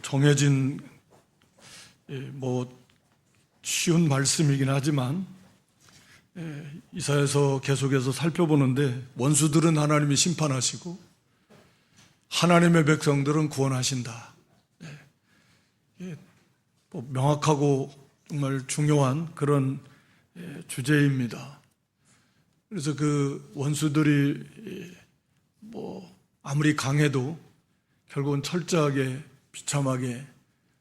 정해진 쉬운 말씀이긴 하지만 이사야서 계속해서 살펴보는데 원수들은 하나님이 심판하시고 하나님의 백성들은 구원하신다. 명확하고 정말 중요한 그런 주제입니다. 그래서 그 원수들이 아무리 강해도 결국은 철저하게 비참하게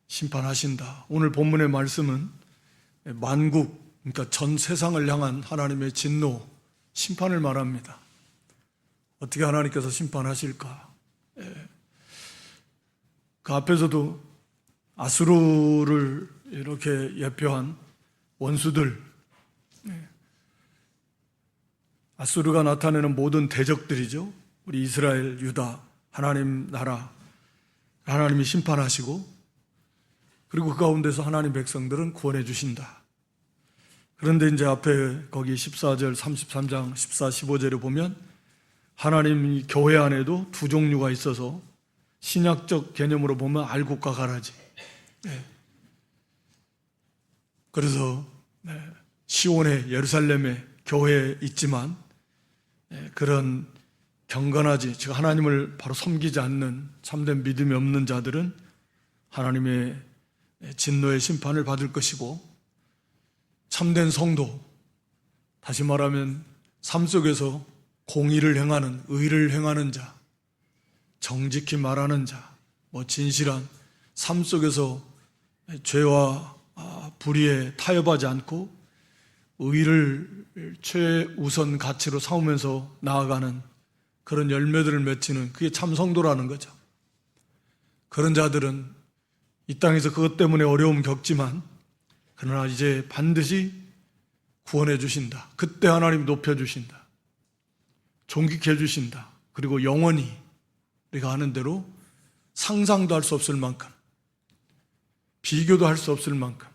심판하신다. 오늘 본문의 말씀은 만국, 그러니까 전 세상을 향한 하나님의 진노, 심판을 말합니다. 어떻게 하나님께서 심판하실까? 그 앞에서도 아수르를 이렇게 예표한 원수들, 아수르가 나타내는 모든 대적들이죠. 우리 이스라엘, 유다, 하나님 나라, 하나님이 심판하시고 그리고 그 가운데서 하나님 백성들은 구원해 주신다. 그런데 이제 앞에 거기 14절, 33장, 14, 15절에 보면 하나님 교회 안에도 두 종류가 있어서 신약적 개념으로 보면 알곡과 가라지. 그래서 시온에, 예루살렘에 교회에 있지만 그런 경건하지, 즉 하나님을 바로 섬기지 않는 참된 믿음이 없는 자들은 하나님의 진노의 심판을 받을 것이고, 참된 성도, 다시 말하면 삶 속에서 공의를 행하는, 의를 행하는 자, 정직히 말하는 자, 진실한 삶 속에서 죄와 불의에 타협하지 않고 의를 최우선 가치로 삼으면서 나아가는 그런 열매들을 맺히는, 그게 참 성도라는 거죠. 그런 자들은 이 땅에서 그것 때문에 어려움 겪지만 그러나 이제 반드시 구원해 주신다. 그때 하나님 높여주신다. 존귀케 해주신다. 그리고 영원히 우리가 아는 대로 상상도 할 수 없을 만큼, 비교도 할 수 없을 만큼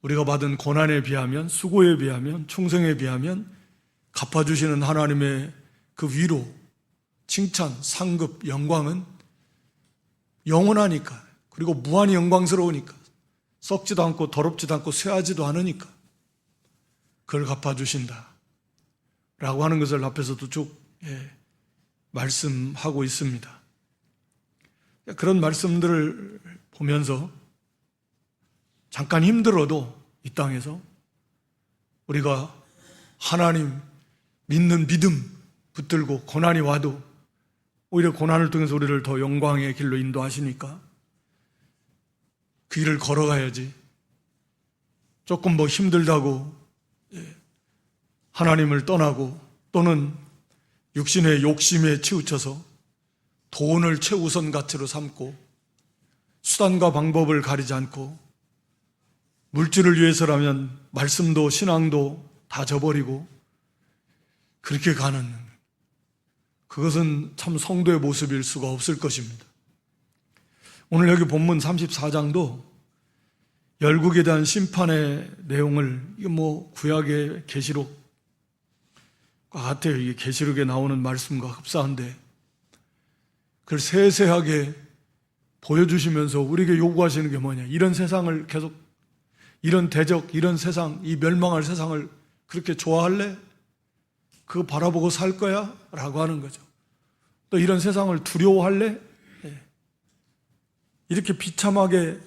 우리가 받은 고난에 비하면, 수고에 비하면, 충성에 비하면 갚아주시는 하나님의 그 위로, 칭찬, 상급, 영광은 영원하니까, 그리고 무한히 영광스러우니까, 썩지도 않고 더럽지도 않고 쇠하지도 않으니까 그걸 갚아주신다 라고 하는 것을 앞에서도 쭉 말씀하고 있습니다. 그런 말씀들을 보면서 잠깐 힘들어도 이 땅에서 우리가 하나님 믿는 믿음 붙들고 고난이 와도 오히려 고난을 통해서 우리를 더 영광의 길로 인도하시니까 그 길을 걸어가야지. 조금 힘들다고 하나님을 떠나고 또는 육신의 욕심에 치우쳐서 돈을 최우선 가치로 삼고 수단과 방법을 가리지 않고 물질을 위해서라면 말씀도 신앙도 다 저버리고 그렇게 가는, 그것은 참 성도의 모습일 수가 없을 것입니다. 오늘 여기 본문 34장도 열국에 대한 심판의 내용을, 구약의 계시록과 같아요. 이게 계시록에 나오는 말씀과 흡사한데 그걸 세세하게 보여주시면서 우리에게 요구하시는 게 뭐냐, 이런 세상을 계속, 이런 대적, 이런 세상, 이 멸망할 세상을 그렇게 좋아할래? 그거 바라보고 살 거야? 라고 하는 거죠. 또 이런 세상을 두려워할래? 이렇게 비참하게,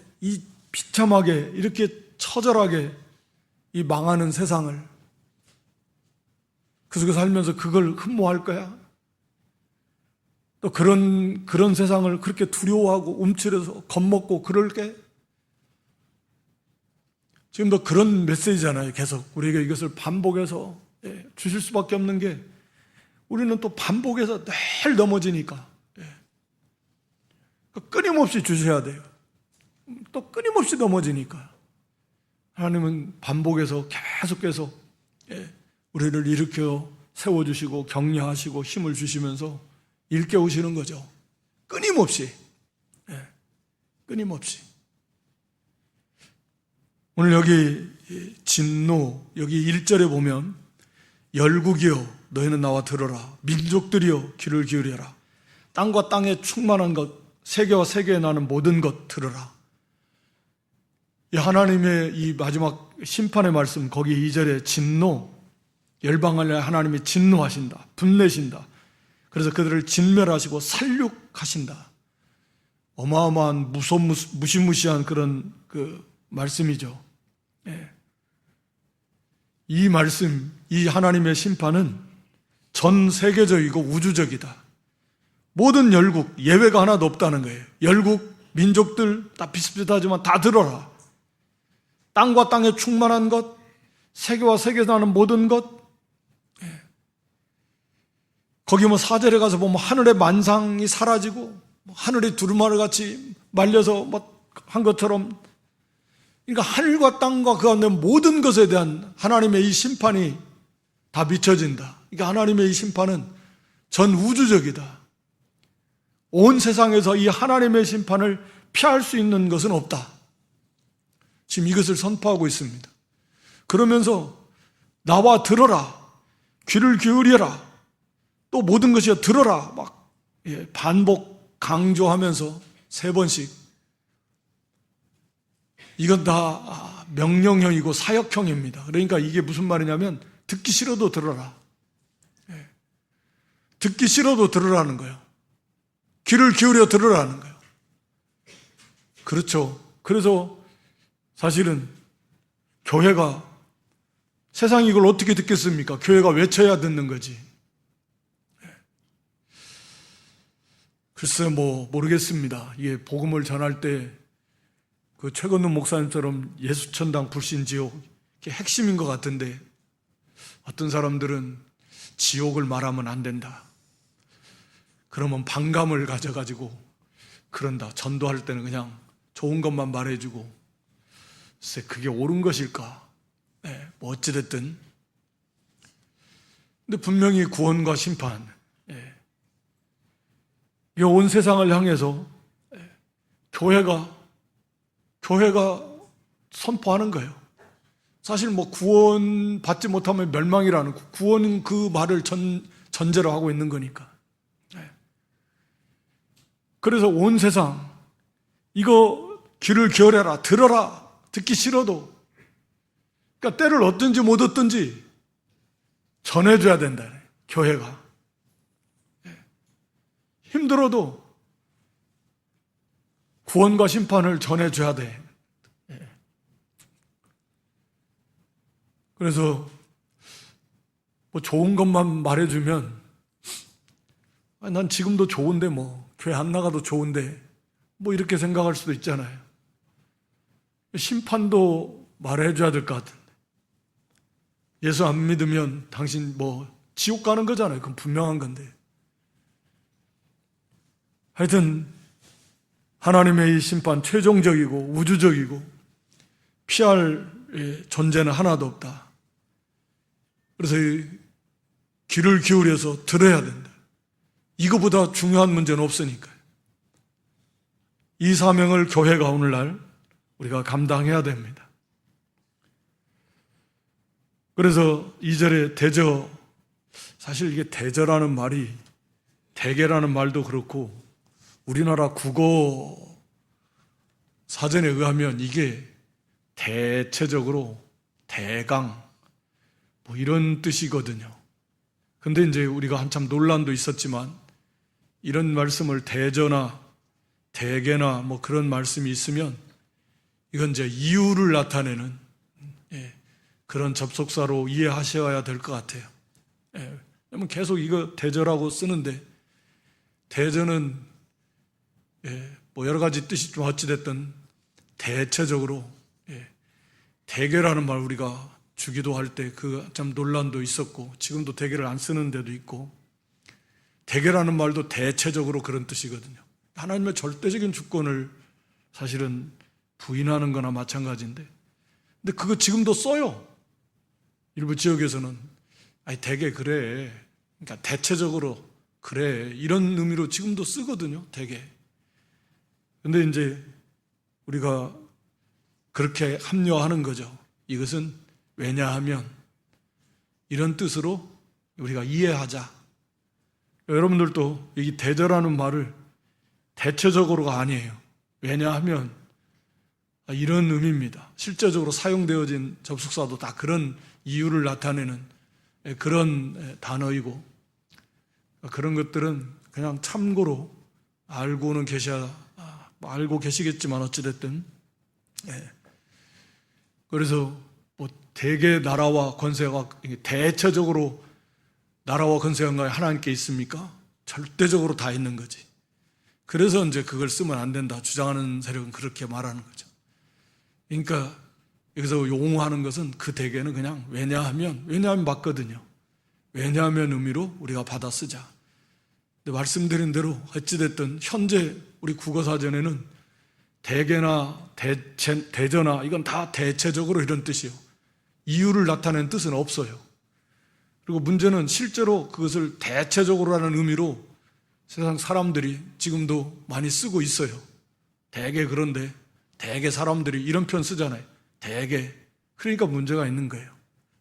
이렇게 처절하게 이 망하는 세상을 그 속에 살면서 그걸 흠모할 거야? 또 그런 세상을 그렇게 두려워하고 움츠려서 겁먹고 그럴게? 지금도 그런 메시지잖아요. 계속 우리에게 이것을 반복해서 주실 수밖에 없는 게, 우리는 또 반복해서 늘 넘어지니까 끊임없이 주셔야 돼요. 또 끊임없이 넘어지니까 하나님은 반복해서 계속해서 우리를 일으켜 세워주시고 격려하시고 힘을 주시면서 일깨우시는 거죠. 끊임없이. 끊임없이. 오늘 여기 진노, 여기 1절에 보면 열국이여 너희는 나와 들어라, 민족들이여 귀를 기울여라. 땅과 땅에 충만한 것, 세계와 세계에 나는 모든 것 들으라. 이 하나님의 이 마지막 심판의 말씀, 거기 2절에 진노, 열방을 위해 하나님이 진노하신다, 분내신다. 그래서 그들을 진멸하시고 살육하신다. 어마어마한 무시무시한 그런 그 말씀이죠. 예. 이 말씀, 이 하나님의 심판은 전 세계적이고 우주적이다. 모든 열국, 예외가 하나도 없다는 거예요. 열국, 민족들 다 비슷비슷하지만 다 들어라. 땅과 땅에 충만한 것, 세계와 세계에서 나는 모든 것. 예. 거기 4절에 가서 보면 하늘의 만상이 사라지고 하늘이 두루마리 같이 말려서 한 것처럼, 그러니까 하늘과 땅과 그 안에 모든 것에 대한 하나님의 이 심판이 다 비춰진다. 그러니까 하나님의 이 심판은 전 우주적이다. 온 세상에서 이 하나님의 심판을 피할 수 있는 것은 없다. 지금 이것을 선포하고 있습니다. 그러면서 나와 들어라, 귀를 기울여라, 또 모든 것이 들어라 막 반복 강조하면서 3번씩. 이건 다 명령형이고 사역형입니다. 그러니까 이게 무슨 말이냐면 듣기 싫어도 들어라. 듣기 싫어도 들으라는 거예요. 귀를 기울여 들으라는 거예요. 그렇죠. 그래서 사실은 교회가, 세상이 이걸 어떻게 듣겠습니까? 교회가 외쳐야 듣는 거지. 글쎄 모르겠습니다. 이게 복음을 전할 때 그 최건능 목사님처럼 예수천당 불신지옥, 이게 핵심인 것 같은데, 어떤 사람들은 지옥을 말하면 안 된다. 그러면 반감을 가져가지고 그런다. 전도할 때는 그냥 좋은 것만 말해주고. 글쎄 그게 옳은 것일까? 네, 어찌됐든. 근데 분명히 구원과 심판, 이 온 세상을 향해서 교회가 선포하는 거예요. 사실 구원 받지 못하면 멸망이라는, 구원은 그 말을 전제로 하고 있는 거니까. 그래서 온 세상 이거 귀를 기울여라, 들어라. 듣기 싫어도, 그러니까 때를 얻든지 못 얻든지 전해줘야 된다. 교회가 힘들어도 구원과 심판을 전해줘야 돼. 그래서 좋은 것만 말해주면, 난 지금도 좋은데 교회 안 나가도 좋은데 이렇게 생각할 수도 있잖아요. 심판도 말해줘야 될 것 같은데, 예수 안 믿으면 당신 지옥 가는 거잖아요. 그건 분명한 건데. 하여튼 하나님의 이 심판 최종적이고 우주적이고 피할 존재는 하나도 없다. 그래서 귀를 기울여서 들어야 된다. 이거보다 중요한 문제는 없으니까요. 이 사명을 교회가 오늘날 우리가 감당해야 됩니다. 그래서 2절에 대저, 사실 이게 대저라는 말이, 대개라는 말도 그렇고 우리나라 국어 사전에 의하면 이게 대체적으로 대강 이런 뜻이거든요. 근데 이제 우리가 한참 논란도 있었지만 이런 말씀을 대저나 대개나 그런 말씀이 있으면 이건 이제 이유를 나타내는 그런 접속사로 이해하셔야 될 것 같아요. 왜냐면 계속 이거 대저라고 쓰는데, 대저는 여러 가지 뜻이 좀 어찌됐든 대체적으로 대개라는 말 우리가 주기도 할 때 그 참 논란도 있었고, 지금도 대개를 안 쓰는 데도 있고, 대개라는 말도 대체적으로 그런 뜻이거든요. 하나님의 절대적인 주권을 사실은 부인하는 거나 마찬가지인데, 근데 그거 지금도 써요. 일부 지역에서는 대개 그래, 그러니까 대체적으로 그래, 이런 의미로 지금도 쓰거든요. 대개. 근데 이제 우리가 그렇게 합리화하는 거죠. 이것은 왜냐하면 이런 뜻으로 우리가 이해하자. 여러분들도 이 대저라는 말을 대체적으로가 아니에요. 왜냐하면 이런 의미입니다. 실제적으로 사용되어진 접속사도 다 그런 이유를 나타내는 그런 단어이고, 그런 것들은 그냥 참고로 알고 계시겠지만 어찌됐든, 그래서 뭐 대개 나라와 권세가 대체적으로 나라와 권세가 하나님께 있습니까? 절대적으로 다 있는 거지. 그래서 이제 그걸 쓰면 안 된다 주장하는 세력은 그렇게 말하는 거죠. 그러니까 여기서 용어하는 것은 그 대개는 그냥 왜냐하면 맞거든요. 왜냐하면 의미로 우리가 받아 쓰자. 근데 말씀드린 대로 어찌됐든 현재 우리 국어사전에는 대개나 대저나 이건 다 대체적으로 이런 뜻이요. 이유를 나타내는 뜻은 없어요. 그리고 문제는 실제로 그것을 대체적으로라는 의미로 세상 사람들이 지금도 많이 쓰고 있어요. 대개. 그런데 대개 사람들이 이런 표현 쓰잖아요. 대개. 그러니까 문제가 있는 거예요.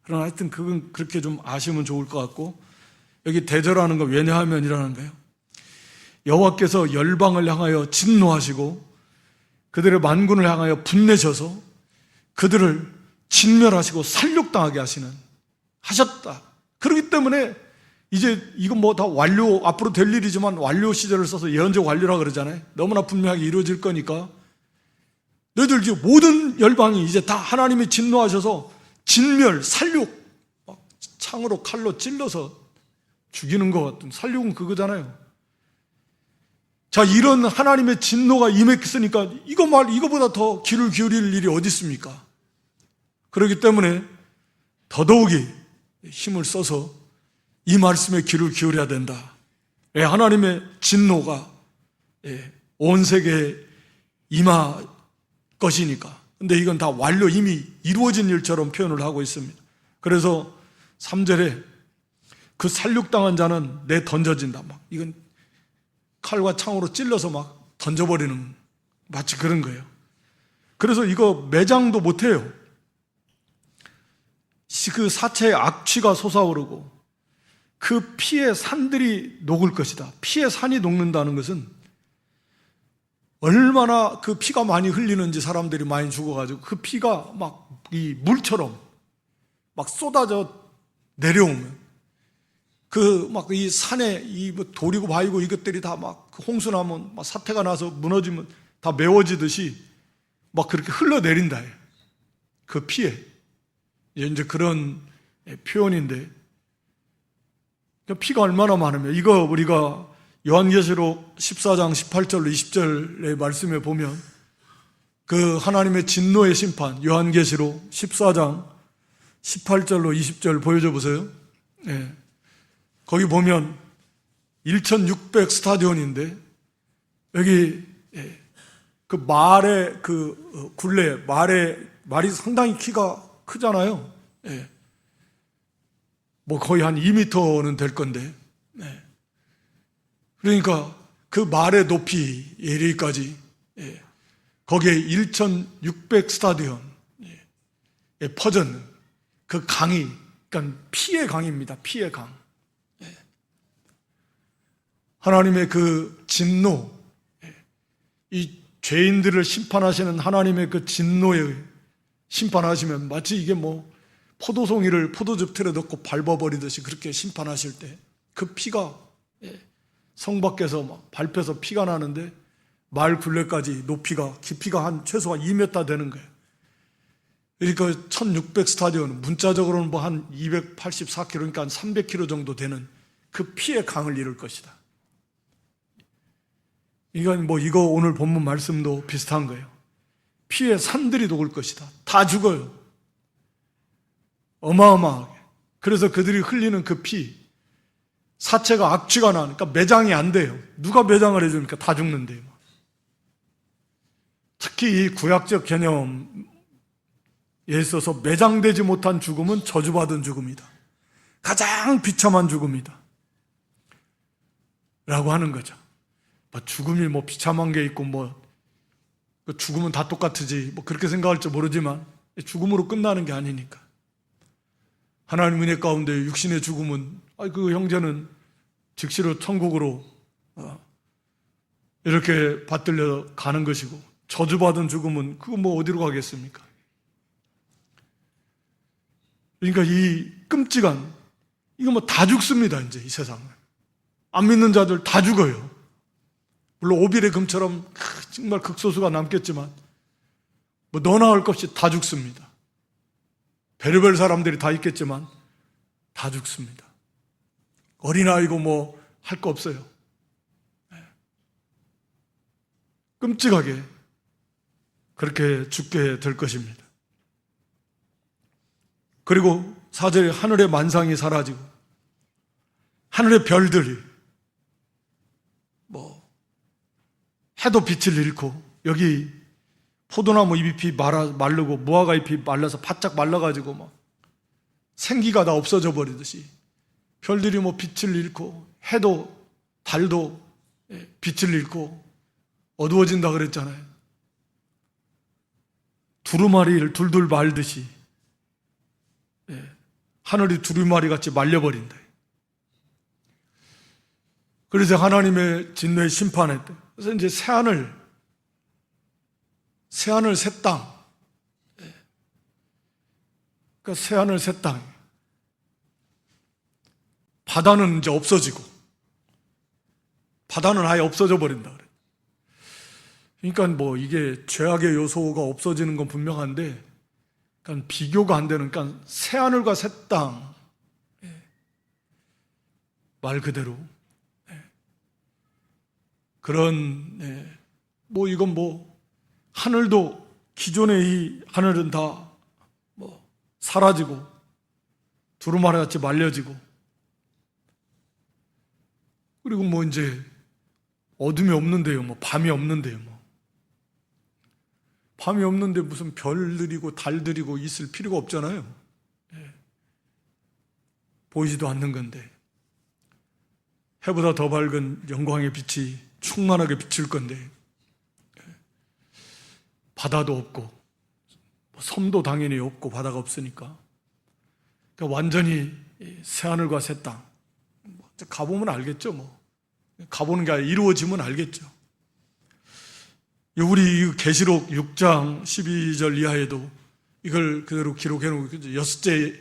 그러나 하여튼 그건 그렇게 좀 아시면 좋을 것 같고, 여기 대저라는 거 왜냐하면이라는 거예요. 여호와께서 열방을 향하여 진노하시고 그들의 만군을 향하여 분내셔서 그들을 진멸하시고 살육당하게 하셨다. 그렇기 때문에 이제 이건 뭐 다 완료, 앞으로 될 일이지만 완료 시제를 써서 예언적 완료라 그러잖아요. 너무나 분명하게 이루어질 거니까 너희들 이제 모든 열방이 이제 다 하나님이 진노하셔서 진멸, 살육, 막 창으로 칼로 찔러서 죽이는 것 같은, 살육은 그거잖아요. 자, 이런 하나님의 진노가 임했으니까 이거보다 더 귀를 기울일 일이 어디 있습니까? 그렇기 때문에 더더욱이 힘을 써서 이 말씀에 귀를 기울여야 된다. 하나님의 진노가 온 세계에 임할 것이니까. 근데 이건 다 완료, 이미 이루어진 일처럼 표현을 하고 있습니다. 그래서 3절에 그 살육당한 자는 던져진다. 이건 칼과 창으로 찔러서 막 던져버리는, 마치 그런 거예요. 그래서 이거 매장도 못해요. 그 사체의 악취가 솟아오르고 그 피의 산들이 녹을 것이다. 피의 산이 녹는다는 것은 얼마나 그 피가 많이 흘리는지, 사람들이 많이 죽어가지고 그 피가 막 이 물처럼 막 쏟아져 내려오면 그 막 이 산에 이 돌이고 바위고 이것들이 다 막 홍수나면 막 사태가 나서 무너지면 다 메워지듯이 막 그렇게 흘러내린다. 그 피에. 이제 그런 표현인데, 피가 얼마나 많으면, 이거 우리가 요한계시록 14장 18절로 20절의 말씀에 보면 그 하나님의 진노의 심판, 요한계시록 14장 18절로 20절 보여줘 보세요. 거기 보면 1600 스타디온인데 여기 그 말의 그 굴레, 말이 상당히 키가 크잖아요. 뭐 거의 한 2m는 될 건데, 그러니까 그 말의 높이 이르기까지 거기에 1600 스타디온에 퍼졌는 그 강이, 그러니까 피의 강입니다. 피의 강. 하나님의 그 진노, 이 죄인들을 심판하시는 하나님의 그 진노에 심판하시면 마치 이게 뭐 포도송이를 포도즙 틀에 넣고 밟아버리듯이 그렇게 심판하실 때 그 피가 성 밖에서 막 밟혀서 피가 나는데 말 굴레까지 높이가, 깊이가 한 최소한 2m 되는 거예요. 그러니까 1600 스타디온, 문자적으로는 뭐 한 284km, 그러니까 한 300km 정도 되는 그 피의 강을 이룰 것이다. 이건 뭐 이거 오늘 본문 말씀도 비슷한 거예요. 피의 산들이 녹을 것이다. 다 죽어요. 어마어마하게. 그래서 그들이 흘리는 그 피, 사체가 악취가 나니까 매장이 안 돼요. 누가 매장을 해주니까 다 죽는데요. 특히 이 구약적 개념에 있어서 매장되지 못한 죽음은 저주받은 죽음이다. 가장 비참한 죽음이다. 라고 하는 거죠. 죽음이 뭐 비참한 게 있고 뭐 죽음은 다 똑같으지 뭐 그렇게 생각할지 모르지만 죽음으로 끝나는 게 아니니까. 하나님 은혜 가운데 육신의 죽음은 그 형제는 즉시로 천국으로 이렇게 받들려 가는 것이고, 저주받은 죽음은 그거 뭐 어디로 가겠습니까? 그러니까 이 끔찍한, 이거 뭐 다 죽습니다. 이제 이 세상은 안 믿는 자들 다 죽어요. 물론 오빌의 금처럼 정말 극소수가 남겠지만 뭐 너나 할 것 없이 다 죽습니다. 별의별 사람들이 다 있겠지만 다 죽습니다. 어린아이고 뭐 할 거 없어요. 끔찍하게 그렇게 죽게 될 것입니다. 그리고 4절에 하늘의 만상이 사라지고 하늘의 별들이 뭐 해도 빛을 잃고, 여기 포도나무 잎이 마르고 무화과 잎이 말라서 바짝 말라가지고 막 생기가 다 없어져 버리듯이 별들이 뭐 빛을 잃고 해도 달도 빛을 잃고 어두워진다 그랬잖아요. 두루마리를 둘둘 말듯이 하늘이 두루마리 같이 말려버린다. 그래서 하나님의 진노의 심판에 때, 그래서 이제 새하늘 새 땅, 그러니까 새하늘 새 땅, 바다는 이제 없어지고, 바다는 아예 없어져 버린다 그래. 그러니까 뭐 이게 죄악의 요소가 없어지는 건 분명한데, 그러니까 비교가 안 되는, 그러니까 새하늘과 새 땅, 말 그대로 그런, 뭐 이건 뭐 하늘도, 기존의 이 하늘은 다 뭐 사라지고 두루마리 같이 말려지고, 그리고 뭐 이제 어둠이 없는데요, 뭐 밤이 없는데요, 뭐 밤이 없는데 무슨 별들이고 달들이고 있을 필요가 없잖아요. 보이지도 않는 건데 해보다 더 밝은 영광의 빛이 충만하게 비칠 건데, 바다도 없고 섬도 당연히 없고 바다가 없으니까, 그러니까 완전히 새하늘과 새 땅, 가보면 알겠죠. 뭐 가보는 게 아니라 이루어지면 알겠죠. 우리 계시록 6장 12절 이하에도 이걸 그대로 기록해 놓고, 여섯째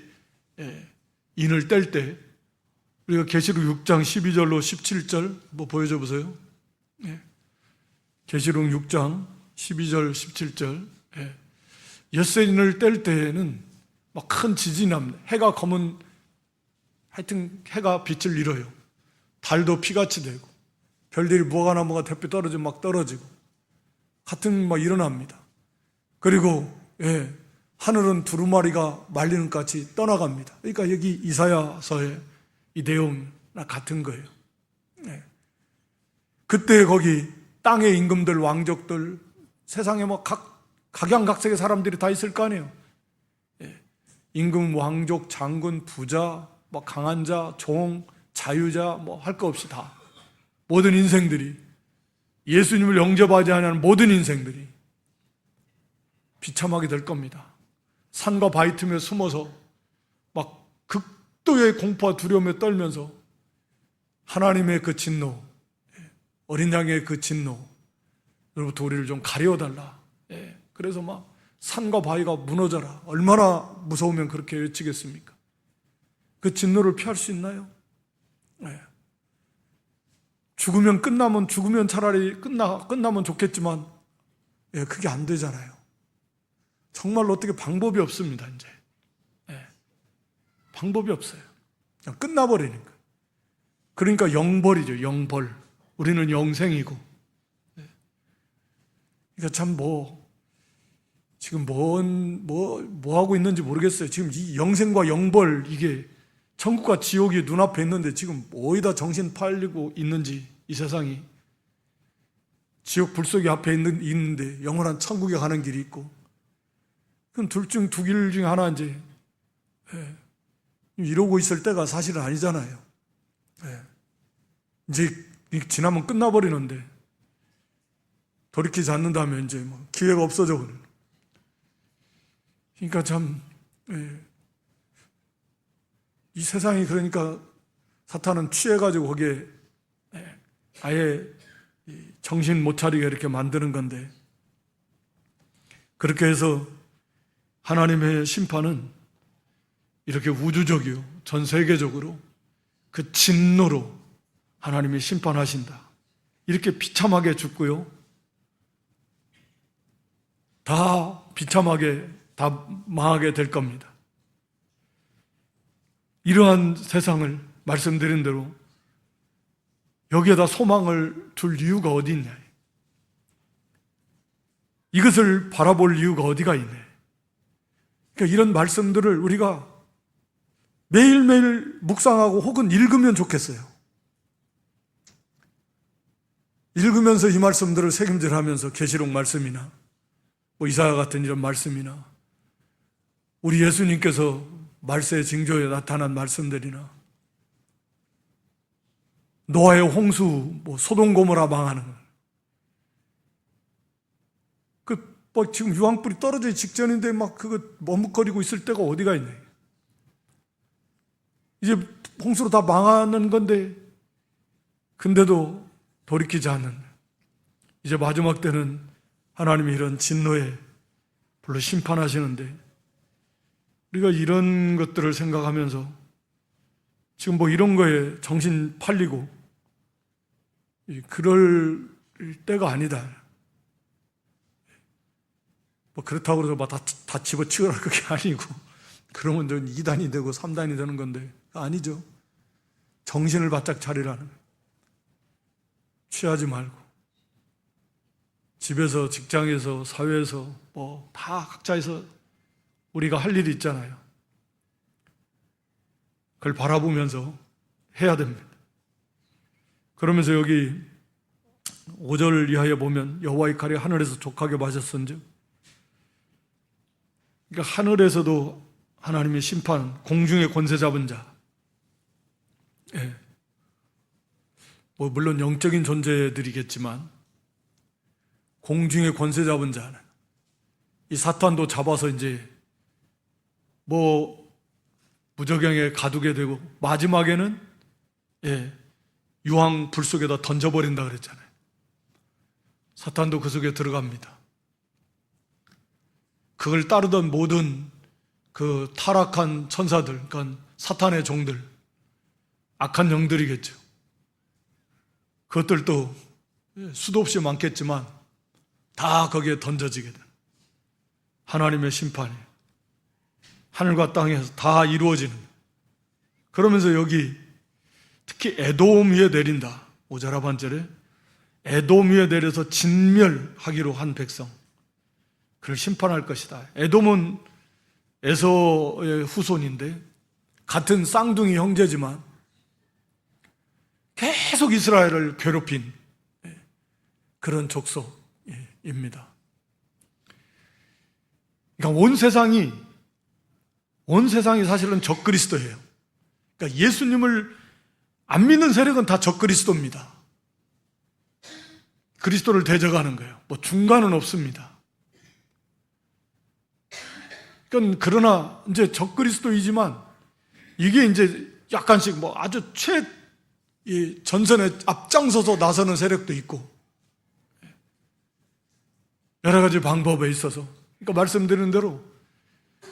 인을 뗄 때 우리가 계시록 6장 12절로 17절 뭐 보여줘 보세요. 계시록 6장 12절 17절, 엿새 인을 뗄 때에는 막 큰 지진이 납니다. 해가 검은, 하여튼 해가 빛을 잃어요. 달도 피같이 되고 별들이 무화과나무가 대피 떨어지면 막 떨어지고 같은 막 일어납니다. 그리고 하늘은 두루마리가 말리는 것 같이 떠나갑니다. 그러니까 여기 이사야서의 이 내용이나 같은 거예요. 그때 거기 땅의 임금들, 왕족들, 세상에 뭐 각양각색의 사람들이 다 있을 거 아니에요. 임금, 왕족, 장군, 부자, 뭐 강한 자, 종, 자유자, 뭐 할 거 없이 다, 모든 인생들이, 예수님을 영접하지 않는 모든 인생들이 비참하게 될 겁니다. 산과 바위 틈에 숨어서 막 극도의 공포와 두려움에 떨면서 하나님의 그 진노, 어린 양의 그 진노로부터 우리를 좀 가려달라. 그래서 막 산과 바위가 무너져라. 얼마나 무서우면 그렇게 외치겠습니까? 그 진노를 피할 수 있나요? 죽으면 차라리 끝나면 좋겠지만, 그게 안 되잖아요. 정말로 어떻게 방법이 없습니다, 이제. 방법이 없어요. 그냥 끝나버리는 거예요. 그러니까 영벌이죠, 영벌. 우리는 영생이고. 그러니까 참 지금 뭐 하고 있는지 모르겠어요. 지금 이 영생과 영벌, 이게 천국과 지옥이 눈앞에 있는데 지금 어디다 정신 팔리고 있는지, 이 세상이. 지옥 불속이 앞에 있는데 영원한 천국에 가는 길이 있고, 그럼 두 길 중에 하나 이제 이러고 있을 때가 사실은 아니잖아요. 이제 지나면 끝나버리는데 돌이키지 않는다면 이제 뭐 기회가 없어져 버려요. 그러니까 참, 이 세상이, 그러니까 사탄은 취해가지고 거기에 아예 정신 못 차리게 이렇게 만드는 건데, 그렇게 해서 하나님의 심판은 이렇게 우주적이요, 전 세계적으로 그 진노로 하나님이 심판하신다. 이렇게 비참하게 죽고요, 다 비참하게 다 망하게 될 겁니다. 이러한 세상을 말씀드린 대로 여기에다 소망을 둘 이유가 어디 있냐? 이것을 바라볼 이유가 어디가 있네? 그러니까 이런 말씀들을 우리가 매일매일 묵상하고 혹은 읽으면 좋겠어요. 읽으면서 이 말씀들을 새김질하면서 계시록 말씀이나 뭐 이사야 같은 이런 말씀이나 우리 예수님께서 말세의 징조에 나타난 말씀들이나 노아의 홍수, 뭐 소돔 고모라 망하는 뭐 지금 유황불이 떨어지기 직전인데 막 그거 머뭇거리고 있을 때가 어디가 있네. 이제 홍수로 다 망하는 건데 근데도 돌이키지 않는, 이제 마지막 때는 하나님이 이런 진노에 불러 심판하시는데, 우리가 이런 것들을 생각하면서 지금 뭐 이런 거에 정신 팔리고 그럴 때가 아니다. 뭐 그렇다고 해서 막 다 집어치우라 그게 아니고, 그러면 좀 2단이 되고 3단이 되는 건데 아니죠. 정신을 바짝 차리라는, 취하지 말고 집에서, 직장에서, 사회에서 뭐 다 각자에서 우리가 할 일이 있잖아요. 그걸 바라보면서 해야 됩니다. 그러면서 여기 5절 이하에 보면 여호와의 칼이 하늘에서 족하게 맞았은즉, 그러니까 하늘에서도 하나님의 심판, 공중의 권세 잡은 자, 예. 뭐 물론 영적인 존재들이겠지만 공중의 권세 잡은 자는 이 사탄도 잡아서 이제 뭐 무저경에 가두게 되고 마지막에는 유황 불 속에다 던져버린다 그랬잖아요. 사탄도 그 속에 들어갑니다. 그걸 따르던 모든 그 타락한 천사들, 그러니까 사탄의 종들, 악한 영들이겠죠. 그것들도 수도 없이 많겠지만 다 거기에 던져지게 된 하나님의 심판이 하늘과 땅에서 다 이루어지는. 그러면서 여기 특히 에돔 위에 내린다. 5절 하반절에 에돔 위에 내려서 진멸하기로 한 백성, 그를 심판할 것이다. 에돔은 에서의 후손인데 같은 쌍둥이 형제지만 계속 이스라엘을 괴롭힌 그런 족속입니다. 그러니까 온 세상이 사실은 적그리스도예요. 그러니까 예수님을 안 믿는 세력은 다 적그리스도입니다. 그리스도를 대적하는 거예요. 뭐 중간은 없습니다. 그러나 이제 적그리스도이지만 이게 이제 약간씩 뭐 아주 전선에 앞장서서 나서는 세력도 있고 여러 가지 방법에 있어서, 그러니까 말씀드리는 대로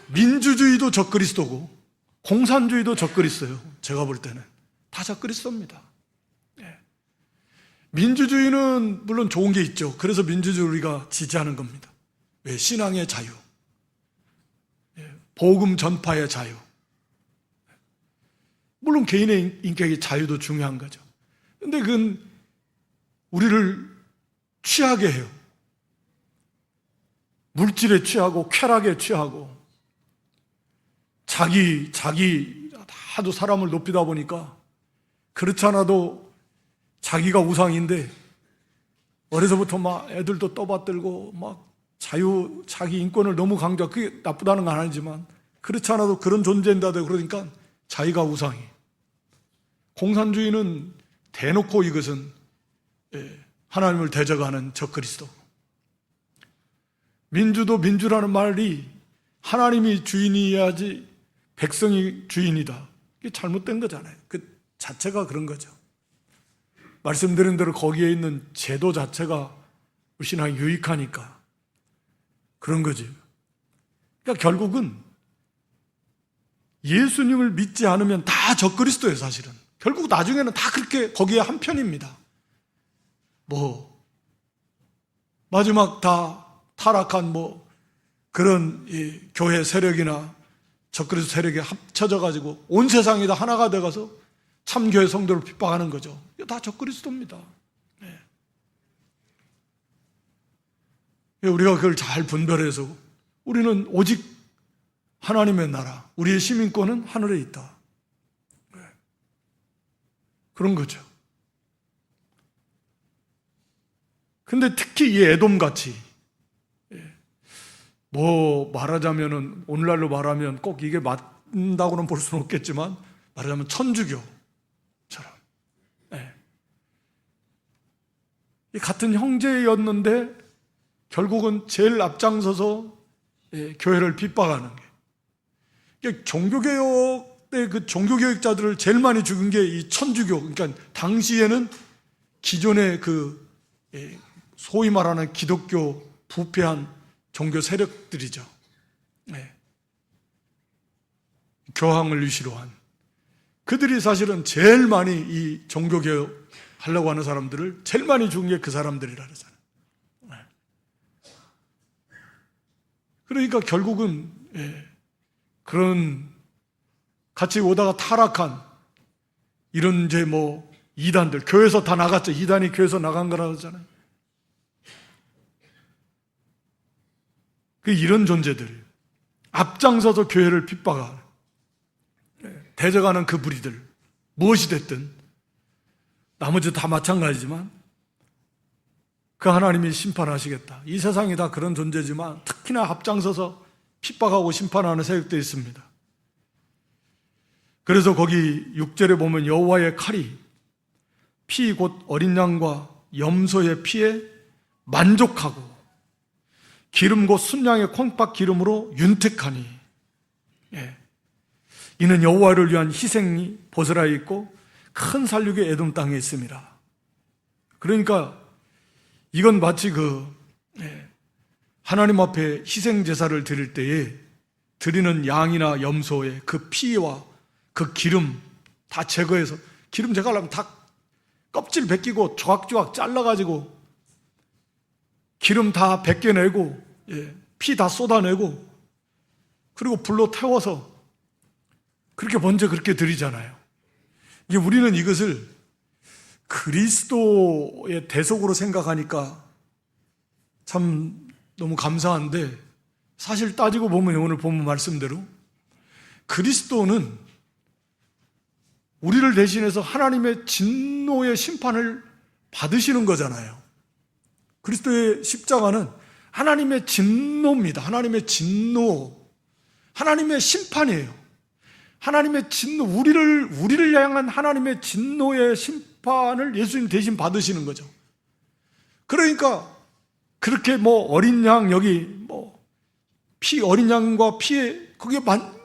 민주주의도 적그리스도고 공산주의도 적그리스도예요. 제가 볼 때는 다 적그리스도입니다. 민주주의는 물론 좋은 게 있죠. 그래서 민주주의 우리가 지지하는 겁니다. 왜? 신앙의 자유, 복음 전파의 자유, 물론 개인의 인격의 자유도 중요한 거죠. 근데 그건 우리를 취하게 해요. 물질에 취하고 쾌락에 취하고 자기 하도 사람을 높이다 보니까 그렇지 않아도 자기가 우상인데 어려서부터 막 애들도 떠받들고 막 자기 인권을 너무 강조, 그게 나쁘다는 건 아니지만 그렇지 않아도 그런 존재인다 그러니까 자기가 우상이. 공산주의는 대놓고 이것은 하나님을 대적하는 적그리스도. 민주도 민주라는 말이 하나님이 주인이어야지 백성이 주인이다. 이게 잘못된 거잖아요. 그 자체가 그런 거죠. 말씀드린 대로 거기에 있는 제도 자체가 우리 신앙에 유익하니까 그런 거지. 그러니까 결국은 예수님을 믿지 않으면 다 적그리스도예요, 사실은. 결국 나중에는 다 그렇게 거기에 한 편입니다. 마지막 다 타락한 그런 이 교회 세력이나 적그리스도 세력이 합쳐져 가지고 온 세상이 다 하나가 돼 가서 참교회 성도를 핍박하는 거죠. 이게 다 적그리스도입니다. 네. 우리가 그걸 잘 분별해서 우리는 오직 하나님의 나라, 우리의 시민권은 하늘에 있다. 네. 그런 거죠. 근데 특히 이 에돔같이 말하자면은 오늘날로 말하면 꼭 이게 맞다고는 볼 수는 없겠지만 말하자면 천주교처럼 이 같은 형제였는데 결국은 제일 앞장서서 교회를 빗박하는 게 종교개혁 때 그 종교개혁자들을 제일 많이 죽인 게 이 천주교, 그러니까 당시에는 기존의 그 소위 말하는 기독교 부패한 종교 세력들이죠. 교황을 위시로 한 그들이 사실은 제일 많이 이 종교개혁 하려고 하는 사람들을 제일 많이 죽은 게 그 사람들이라 그러잖아요. 그러니까 결국은 그런 같이 오다가 타락한 이런 이단들, 교회에서 다 나갔죠. 이단이 교회에서 나간 거라 그러잖아요. 이런 존재들 앞장서서 교회를 핍박하는 대적하는 그 무리들 무엇이 됐든 나머지 다 마찬가지지만 그 하나님이 심판하시겠다. 이 세상이 다 그런 존재지만 특히나 앞장서서 핍박하고 심판하는 세력도 있습니다. 그래서 거기 6절에 보면 여호와의 칼이 피 곧 어린 양과 염소의 피에 만족하고 기름 곧 순양의 콩팥 기름으로 윤택하니 이는 여호와를 위한 희생이 보스라 있고 큰 살육이 에돔 땅에 있습니다. 그러니까 이건 마치 하나님 앞에 희생 제사를 드릴 때에 드리는 양이나 염소의 그 피와 그 기름 다 제거해서 기름 제거하려면 다 껍질 벗기고 조각조각 잘라가지고 기름 다 벗겨내고 피 다 쏟아내고 그리고 불로 태워서 그렇게 먼저 그렇게 드리잖아요. 이게 우리는 이것을 그리스도의 대속으로 생각하니까 참 너무 감사한데 사실 따지고 보면 오늘 본문 말씀대로 그리스도는 우리를 대신해서 하나님의 진노의 심판을 받으시는 거잖아요. 그리스도의 십자가는 하나님의 진노입니다. 하나님의 진노, 하나님의 심판이에요. 하나님의 진노, 우리를 향한 하나님의 진노의 심판을 예수님 대신 받으시는 거죠. 그러니까 그렇게 어린 양 여기 어린 양과 피에 그게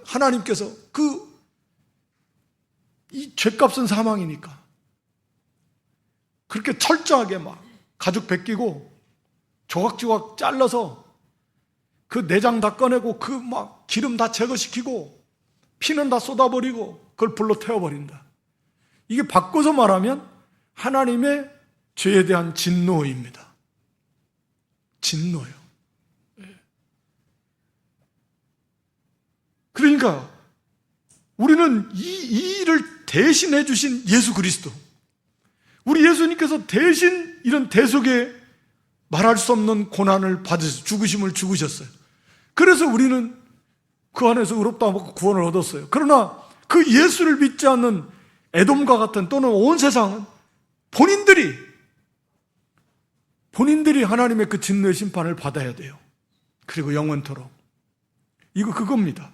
하나님께서 이 죄값은 사망이니까 그렇게 철저하게 가죽 벗기고 조각조각 잘라서 그 내장 다 꺼내고 기름 다 제거시키고 피는 다 쏟아버리고 그걸 불로 태워버린다. 이게 바꿔서 말하면 하나님의 죄에 대한 진노입니다. 진노예요. 그러니까 우리는 이 일을 대신해 주신 예수 그리스도, 우리 예수님께서 대신 이런 대속의 말할 수 없는 고난을 받으셔서 죽으심을 죽으셨어요. 그래서 우리는 그 안에서 의롭다 하고 구원을 얻었어요. 그러나 그 예수를 믿지 않는 에돔과 같은 또는 온 세상은 본인들이 하나님의 그 진노의 심판을 받아야 돼요. 그리고 영원토록. 그겁니다.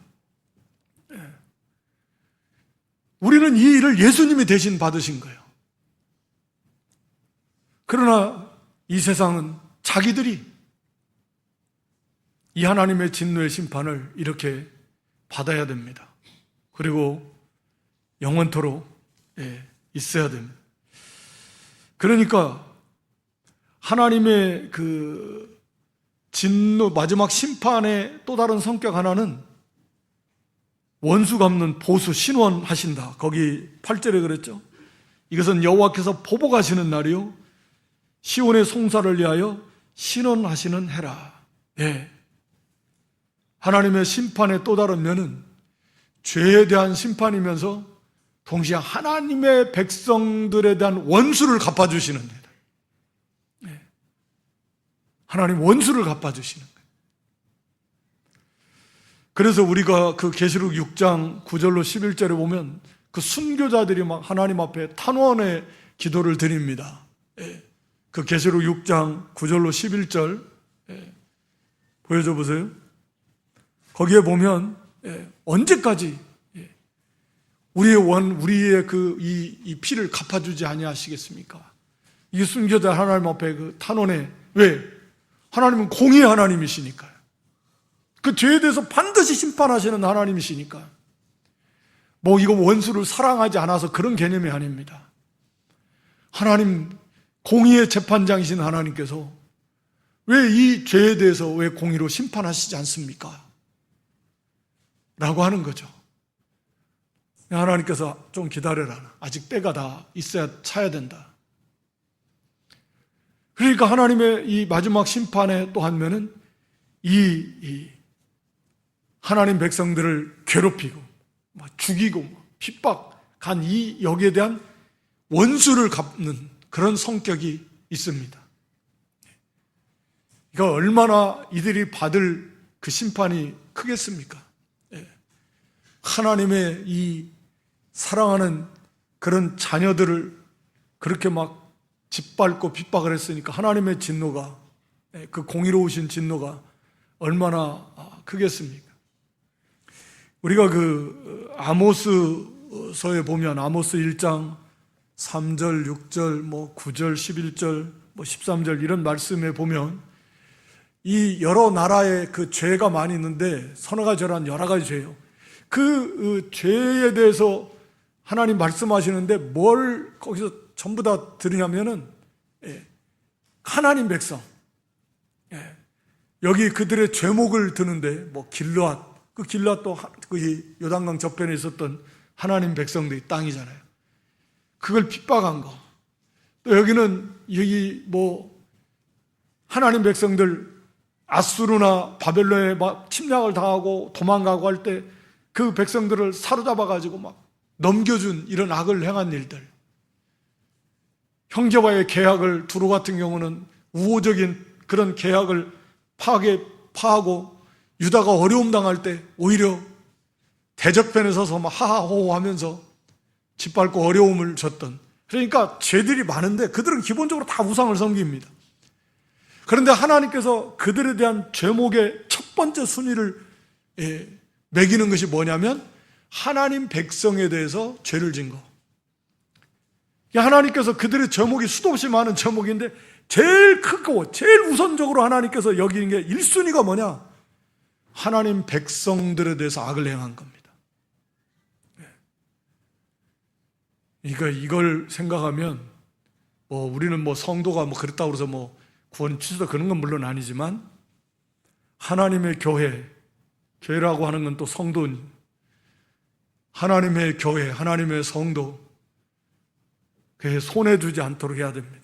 우리는 이 일을 예수님이 대신 받으신 거예요. 그러나 이 세상은 자기들이 이 하나님의 진노의 심판을 이렇게 받아야 됩니다. 그리고 영원토록 있어야 됩니다. 그러니까 하나님의 그 진노, 마지막 심판의 또 다른 성격 하나는 원수 갚는 보수, 신원하신다. 거기 8절에 그랬죠. 이것은 여호와께서 보복하시는 날이요 시온의 송사를 위하여 신원하시는 해라. 예. 하나님의 심판의 또 다른 면은 죄에 대한 심판이면서 동시에 하나님의 백성들에 대한 원수를 갚아주시는 데다. 예. 하나님 원수를 갚아주시는 거예요. 그래서 우리가 그 계시록 6장 9절로 11절에 보면 그 순교자들이 막 하나님 앞에 탄원의 기도를 드립니다. 예. 그 계시록 6장 9절로 11절 보여줘 보세요. 거기에 보면 언제까지 우리의 이 피를 갚아주지 아니하시겠습니까? 이 순교자 하나님 앞에 그 탄원에 왜? 하나님은 공의의 하나님이시니까요. 그 죄에 대해서 반드시 심판하시는 하나님이시니까. 뭐 이거 원수를 사랑하지 않아서 그런 개념이 아닙니다. 하나님 공의의 재판장이신 하나님께서 왜 이 죄에 대해서 왜 공의로 심판하시지 않습니까? 라고 하는 거죠. 하나님께서 좀 기다려라. 아직 때가 다 있어야 차야 된다. 그러니까 하나님의 이 마지막 심판의 또 한 면은 이 하나님 백성들을 괴롭히고 죽이고 핍박한 이 여기에 대한 원수를 갚는 그런 성격이 있습니다. 그러니까 얼마나 이들이 받을 그 심판이 크겠습니까? 하나님의 이 사랑하는 그런 자녀들을 그렇게 막 짓밟고 핍박을 했으니까 하나님의 진노가, 그 공의로우신 진노가 얼마나 크겠습니까? 우리가 그 아모스서에 보면 아모스 1장 3절, 6절, 9절, 11절, 13절 이런 말씀에 보면 이 여러 나라의 그 죄가 많이 있는데 서너 가지란 여러 가지 죄예요. 그 죄에 대해서 하나님 말씀하시는데 뭘 거기서 전부 다 들으냐면은 하나님 백성, 여기 그들의 죄목을 드는데 길르앗, 그 길르앗도 그 요단강 저편에 있었던 하나님 백성들이 땅이잖아요. 그걸 핍박한 거. 또 여기는 여기 하나님 백성들 아수르나 바벨론에 막 침략을 당하고 도망가고 할 때 그 백성들을 사로잡아가지고 막 넘겨준 이런 악을 행한 일들. 형제와의 계약을 두루 같은 경우는 우호적인 그런 계약을 파하고 유다가 어려움 당할 때 오히려 대적편에 서서 막 하하호호 하면서 짓밟고 어려움을 줬던. 그러니까 죄들이 많은데 그들은 기본적으로 다 우상을 섬깁니다. 그런데 하나님께서 그들에 대한 죄목의 첫 번째 순위를 매기는 것이 뭐냐면 하나님 백성에 대해서 죄를 진 거. 하나님께서 그들의 죄목이 수도 없이 많은 죄목인데 제일 크고 제일 우선적으로 하나님께서 여기는 게 1순위가 뭐냐? 하나님 백성들에 대해서 악을 행한 겁니다. 그러니까 이걸 생각하면 우리는 성도가 그랬다고 해서 구원 취소 그런 건 물론 아니지만 하나님의 교회라고 하는 건 또 성도니 하나님의 교회, 하나님의 성도 그에 손해 두지 않도록 해야 됩니다.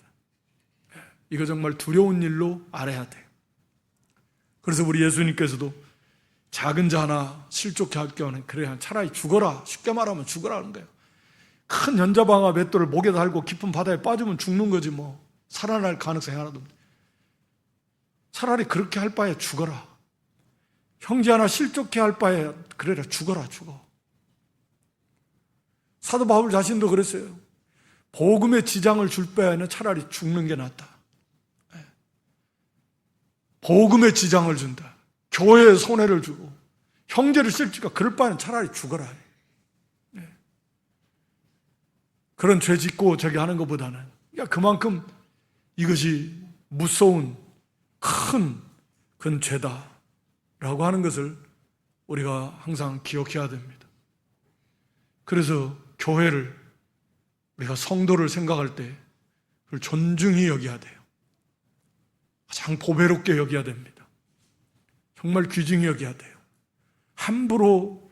이거 정말 두려운 일로 알아야 돼요. 그래서 우리 예수님께서도 작은 자 하나 실족해 할 경우는 그래 차라리 죽어라, 쉽게 말하면 죽어라 하는 거예요. 큰 연자방아 맷돌을 목에 달고 깊은 바다에 빠지면 죽는 거지 살아날 가능성이 하나도 없는데 차라리 그렇게 할 바에 죽어라. 형제 하나 실족해 할 바에 그래라 죽어라 죽어. 사도 바울 자신도 그랬어요. 복음의 지장을 줄 바에는 차라리 죽는 게 낫다. 복음의 지장을 준다. 교회에 손해를 주고 형제를 실족해 그럴 바에는 차라리 죽어라. 그런 죄 짓고 저기 하는 것보다는 그만큼 이것이 무서운 큰 죄다라고 하는 것을 우리가 항상 기억해야 됩니다. 그래서 교회를 우리가 성도를 생각할 때 존중히 여겨야 돼요. 가장 보배롭게 여겨야 됩니다. 정말 귀중히 여겨야 돼요. 함부로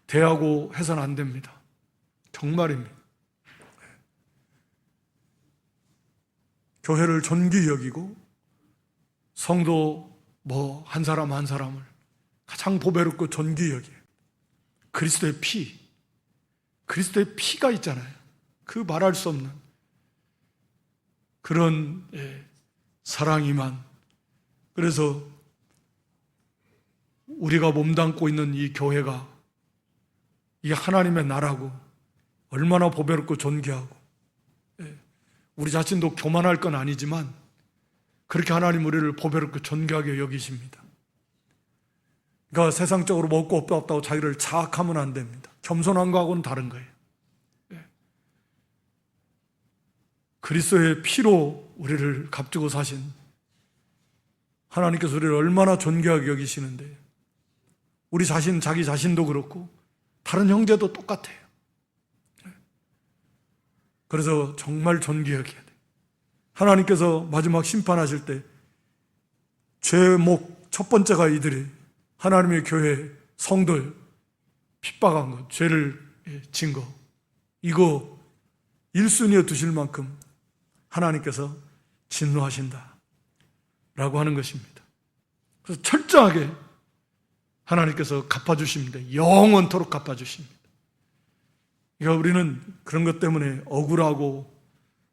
대하고 해서는 안 됩니다. 정말입니다. 교회를 존귀히 여기고 성도 한 사람 한 사람을 가장 보배롭고 존귀히 여겨요. 그리스도의 피가 있잖아요. 그 말할 수 없는 그런 사랑이만. 그래서 우리가 몸담고 있는 이 교회가 이게 하나님의 나라고 얼마나 보배롭고 존귀하고, 우리 자신도 교만할 건 아니지만 그렇게 하나님 우리를 보배롭고 존귀하게 여기십니다. 그러니까 세상적으로 먹고 없다고 자기를 자학하면 안 됩니다. 겸손한 거하고는 다른 거예요. 그리스도의 피로 우리를 값주고 사신 하나님께서 우리를 얼마나 존귀하게 여기시는데, 우리 자기 자신도 그렇고 다른 형제도 똑같아요. 그래서 정말 존귀하게 해야 돼요. 하나님께서 마지막 심판하실 때 죄목 첫 번째가 이들이 하나님의 교회 성도를 핍박한 것, 죄를 진 것, 이거 1순위에 두실 만큼 하나님께서 진노하신다 라고 하는 것입니다. 그래서 철저하게 하나님께서 갚아주십니다. 영원토록 갚아주십니다. 그러니까 우리는 그런 것 때문에 억울하고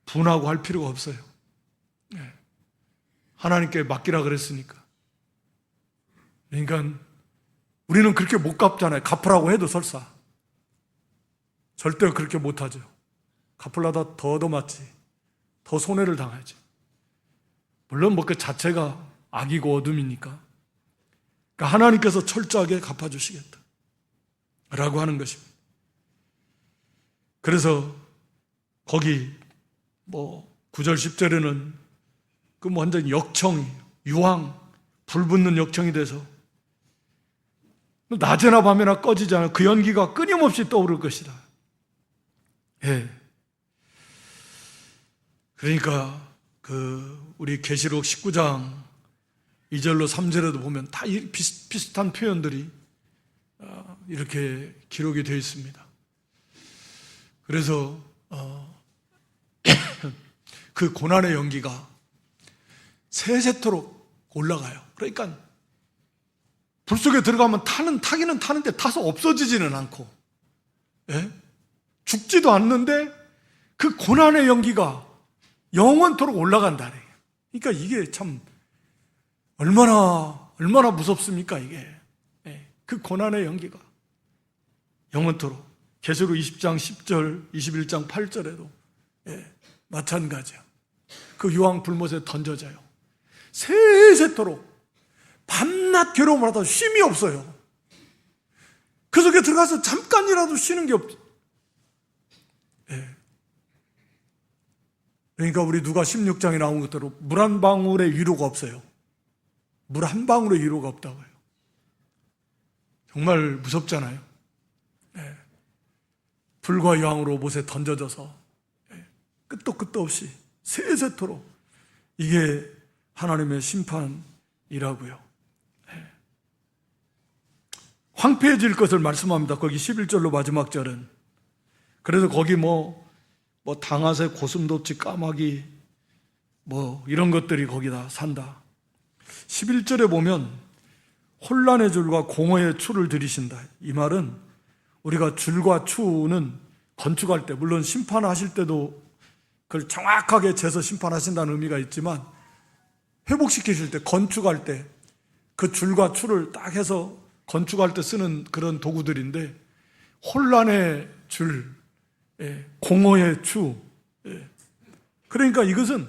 분하고 할 필요가 없어요. 하나님께 맡기라 그랬으니까. 그러니까 우리는 그렇게 못 갚잖아요. 갚으라고 해도 설사. 절대 그렇게 못하죠. 갚으려다 더 얻어맞지. 더 손해를 당하지. 물론 그 자체가 악이고 어둠이니까. 그러니까 하나님께서 철저하게 갚아주시겠다 라고 하는 것입니다. 그래서 거기 9절 10절에는 완전 역청, 유황, 불붙는 역청이 돼서 낮에나 밤에나 꺼지지 않아 그 연기가 끊임없이 떠오를 것이다. 그러니까 우리 계시록 19장 2절로 3절에도 보면 다 비슷한 표현들이 이렇게 기록이 되어 있습니다. 그래서 그 고난의 연기가 세세토록 올라가요. 그러니까 불 속에 들어가면 타기는 타는데 타서 없어지지는 않고, 죽지도 않는데 그 고난의 연기가 영원토록 올라간다. 그러니까 이게 참 얼마나 무섭습니까, 이게. 그 고난의 연기가 영원토록. 계시록 20장 10절, 21장 8절에도 마찬가지야. 그 유황 불못에 던져져요. 세세토록 밤낮 괴로움을 하다 쉼이 없어요. 그 속에 들어가서 잠깐이라도 쉬는 게 없죠. 그러니까 우리 누가 16장에 나온 것대로 물 한 방울의 위로가 없어요. 물 한 방울의 위로가 없다고요. 정말 무섭잖아요. 불과 유황으로 못에 던져져서 끝도 없이 세세토록 이게 하나님의 심판이라고요. 황폐해질 것을 말씀합니다. 거기 11절로 마지막 절은. 그래서 거기 당아새, 고슴도치, 까마귀 이런 것들이 거기다 산다. 11절에 보면 혼란의 줄과 공허의 추를 들이신다. 이 말은 우리가 줄과 추는 건축할 때, 물론 심판하실 때도 그걸 정확하게 재서 심판하신다는 의미가 있지만, 회복시키실 때, 건축할 때 그 줄과 추를 딱 해서 건축할 때 쓰는 그런 도구들인데, 혼란의 줄, 공허의 추, 그러니까 이것은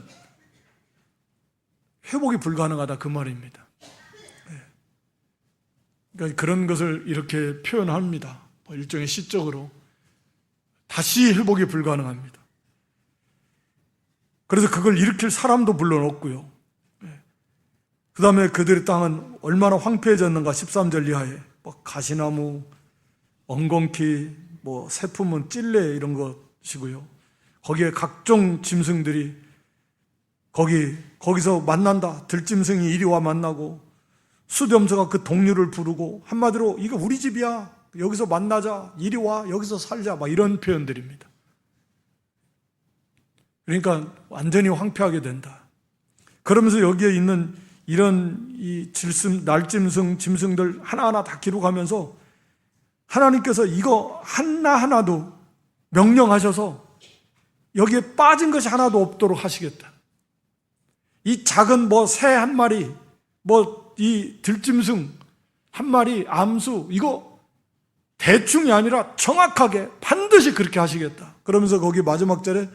회복이 불가능하다 그 말입니다. 그러니까 그런 것을 이렇게 표현합니다. 일종의 시적으로 다시 회복이 불가능합니다. 그래서 그걸 일으킬 사람도 물론 없고요. 그 다음에 그들의 땅은 얼마나 황폐해졌는가. 13절 이하에 가시나무, 엉겅퀴, 세품은 찔레 이런 것이고요. 거기에 각종 짐승들이 거기서 만난다. 들짐승이 이리 와 만나고 수렴서가 그 동료를 부르고 한마디로 이거 우리 집이야. 여기서 만나자. 이리 와. 여기서 살자. 막 이런 표현들입니다. 그러니까 완전히 황폐하게 된다. 그러면서 여기에 있는 이런 이 날짐승, 짐승들 하나하나 다 기록하면서 하나님께서 이거 하나하나도 명령하셔서 여기에 빠진 것이 하나도 없도록 하시겠다. 이 작은 새 한 마리, 이 들짐승 한 마리, 암수, 이거 대충이 아니라 정확하게 반드시 그렇게 하시겠다. 그러면서 거기 마지막 절에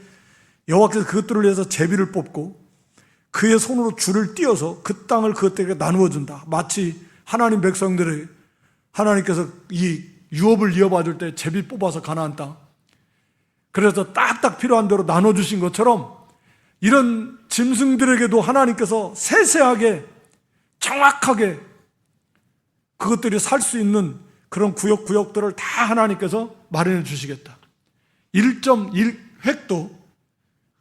여호와께서 그것들을 위해서 제비를 뽑고 그의 손으로 줄을 띄어서 그 땅을 그것들에게 나누어 준다. 마치 하나님 백성들에게 하나님께서 이 유업을 이어받을 때 제비 뽑아서 가나안 땅, 그래서 딱딱 필요한 대로 나눠주신 것처럼 이런 짐승들에게도 하나님께서 세세하게 정확하게 그것들이 살 수 있는 그런 구역들을 다 하나님께서 마련해 주시겠다. 1.1획도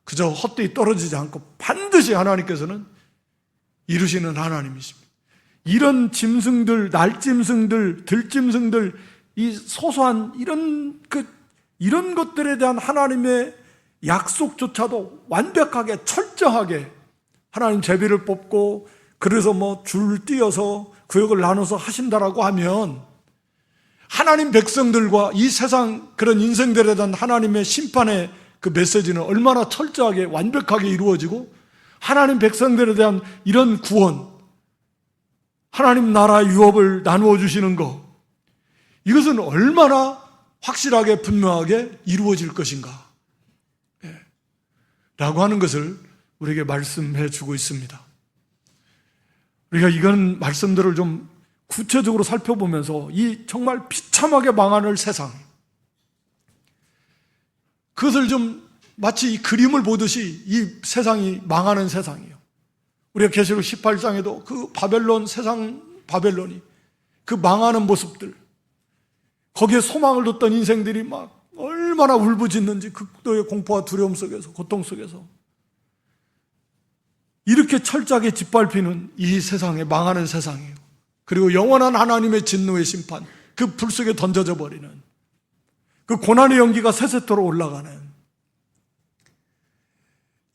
그저 헛되이 떨어지지 않고 반드시 하나님께서는 이루시는 하나님이십니다. 이런 짐승들, 날짐승들, 들짐승들, 이 소소한 이런 것들에 대한 하나님의 약속조차도 완벽하게 철저하게 하나님 제비를 뽑고 그래서 줄 띄어서 구역을 나눠서 하신다라고 하면 하나님 백성들과 이 세상 그런 인생들에 대한 하나님의 심판의 그 메시지는 얼마나 철저하게 완벽하게 이루어지고 하나님 백성들에 대한 이런 구원, 하나님 나라의 유업을 나누어 주시는 것, 이것은 얼마나 확실하게 분명하게 이루어질 것인가 라고 하는 것을 우리에게 말씀해 주고 있습니다. 우리가 이런 말씀들을 좀 구체적으로 살펴보면서 이 정말 비참하게 망하는 세상, 그것을 좀 마치 이 그림을 보듯이 이 세상이 망하는 세상이에요. 우리가 계시록 18장에도 그 바벨론이 그 망하는 모습들, 거기에 소망을 뒀던 인생들이 막 얼마나 울부짖는지 극도의 공포와 두려움 속에서, 고통 속에서 이렇게 철저하게 짓밟히는 이 세상에 망하는 세상이에요. 그리고 영원한 하나님의 진노의 심판, 그 불 속에 던져져 버리는 그 고난의 연기가 세세토록 올라가는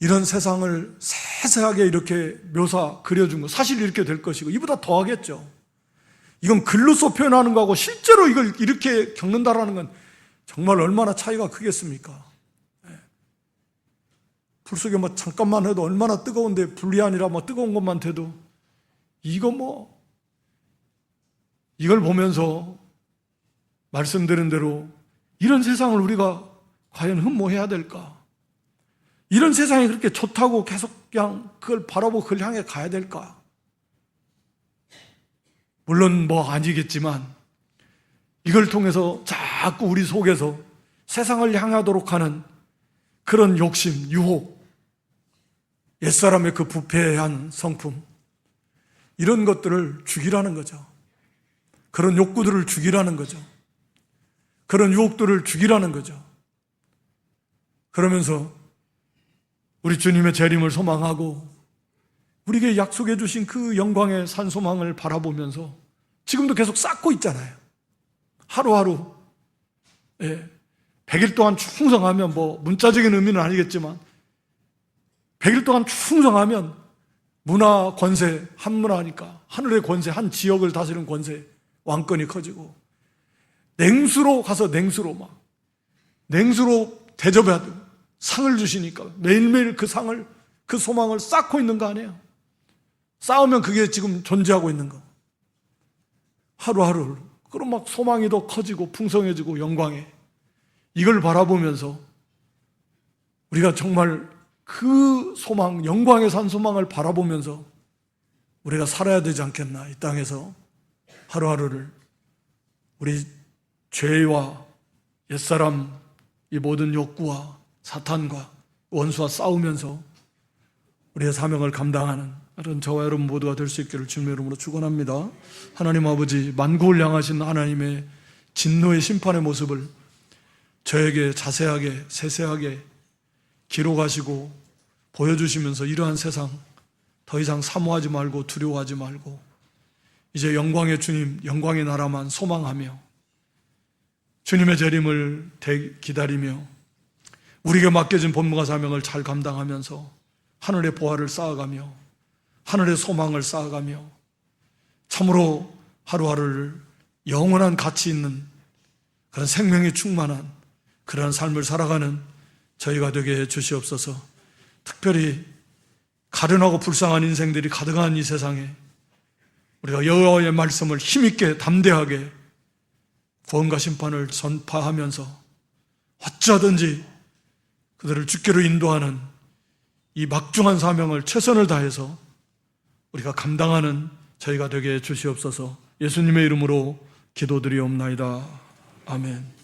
이런 세상을 세세하게 이렇게 그려준 거, 사실 이렇게 될 것이고 이보다 더 하겠죠. 이건 글로써 표현하는 거하고 실제로 이걸 이렇게 겪는다라는 건 정말 얼마나 차이가 크겠습니까? 불 속에 잠깐만 해도 얼마나 뜨거운데, 불이 아니라 뜨거운 것만 돼도 이걸 보면서 말씀드린 대로 이런 세상을 우리가 과연 흠모해야 될까? 이런 세상이 그렇게 좋다고 계속 그냥 그걸 바라보고 그걸 향해 가야 될까? 물론 아니겠지만 이걸 통해서 자꾸 우리 속에서 세상을 향하도록 하는 그런 욕심, 유혹, 옛사람의 그 부패한 성품, 이런 것들을 죽이라는 거죠. 그런 욕구들을 죽이라는 거죠. 그런 유혹들을 죽이라는 거죠. 그러면서 우리 주님의 재림을 소망하고 우리에게 약속해 주신 그 영광의 산소망을 바라보면서 지금도 계속 쌓고 있잖아요. 하루하루 100일 동안 충성하면, 문자적인 의미는 아니겠지만 100일 동안 충성하면 문화 권세, 한문화니까 하늘의 권세, 한 지역을 다스리는 권세, 왕권이 커지고, 냉수로 가서 냉수로 대접해도 상을 주시니까 매일매일 그 상을, 그 소망을 쌓고 있는 거 아니에요? 쌓으면 그게 지금 존재하고 있는 거. 하루하루. 그럼 소망이 더 커지고 풍성해지고 영광에, 이걸 바라보면서 우리가 정말 그 소망, 영광의 산 소망을 바라보면서 우리가 살아야 되지 않겠나. 이 땅에서 하루하루를 우리 죄와 옛사람, 이 모든 욕구와 사탄과 원수와 싸우면서 우리의 사명을 감당하는 그런 저와 여러분 모두가 될 수 있기를 주님의 이름으로 축원합니다. 하나님 아버지, 만국을 향하신 하나님의 진노의 심판의 모습을 저에게 자세하게, 세세하게 기록하시고 보여주시면서 이러한 세상 더 이상 사모하지 말고 두려워하지 말고 이제 영광의 주님, 영광의 나라만 소망하며 주님의 재림을 기다리며 우리에게 맡겨진 본무가 사명을 잘 감당하면서 하늘의 보화를 쌓아가며 하늘의 소망을 쌓아가며 참으로 하루하루를 영원한 가치 있는 그런 생명이 충만한 그러한 삶을 살아가는 저희가 되게 해 주시옵소서. 특별히 가련하고 불쌍한 인생들이 가득한 이 세상에 우리가 여호와의 말씀을 힘있게 담대하게 구원과 심판을 전파하면서 어쩌든지 그들을 주께로 인도하는 이 막중한 사명을 최선을 다해서 우리가 감당하는 저희가 되게 해 주시옵소서. 예수님의 이름으로 기도드리옵나이다. 아멘.